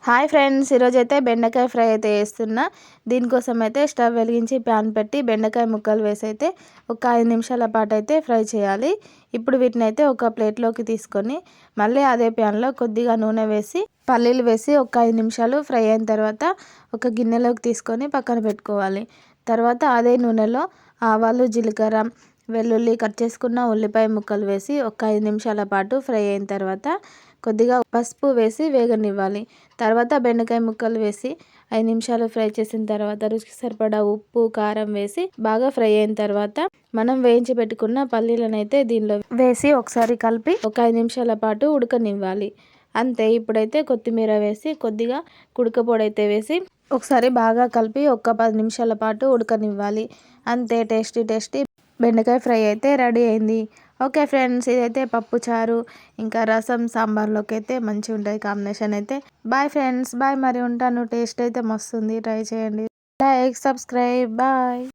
Hi friends, ఈరోజైతే బెండకాయ fry అయితే చేస్తున్నా. దీనికోసం అయితే స్టవ్ వెలిగించి ప్యాన్ పెట్టి బెండకాయ ముక్కలు వేసి అయితే ఒక 5 నిమిషాల పాటు అయితే ఫ్రై చేయాలి. ఇప్పుడు వీటిని అయితే ఒక ప్లేట్లోకి తీసుకొని మళ్ళీ అదే ప్యాన్లో కొద్దిగా నూనె వేసి పల్లీలు వేసి ఒక 5 నిమిషాలు ఫ్రై అయిన తర్వాత ఒక గిన్నెలోకి తీసుకొని పక్కన పెట్టుకోవాలి. తర్వాత అదే నూనెలో ఆవాలు, జీలకర్ర, వెల్లుల్లి, కట్ చేసుకున్న ఉల్లిపాయ ముక్కలు వేసి ఒక 5 నిమిషాల పాటు ఫ్రై అయిన తర్వాత కొద్దిగా పసుపు వేసి వేగనివ్వాలి. తర్వాత బెండకాయ ముక్కలు వేసి 5 నిమిషాలు ఫ్రై చేసిన తర్వాత రుచికి సరిపడా ఉప్పు, కారం వేసి బాగా ఫ్రై అయిన తర్వాత మనం వేయించి పెట్టుకున్న పల్లీలను అయితే దీనిలో వేసి ఒకసారి కలిపి ఒక 5 నిమిషాల పాటు ఉడకనివ్వాలి. అంతే. ఇప్పుడైతే కొత్తిమీర వేసి కొద్దిగా కుడక పొడి అయితే వేసి ఒకసారి బాగా కలిపి ఒక 10 నిమిషాల పాటు ఉడకనివ్వాలి. అంతే. టేస్టీ బెండకాయ ఫ్రై అయితే రెడీ అయింది. ఓకే ఫ్రెండ్స్, ఇదైతే పప్పు చారు ఇంకా రసం, సాంబార్లోకి అయితే మంచిగా ఉంటుంది కాంబినేషన్ అయితే. Bye friends, bye. మరి ఉంటాను. టేస్ట్ అయితే మస్తు ఉంది, ట్రై చేయండి. Like, subscribe, bye.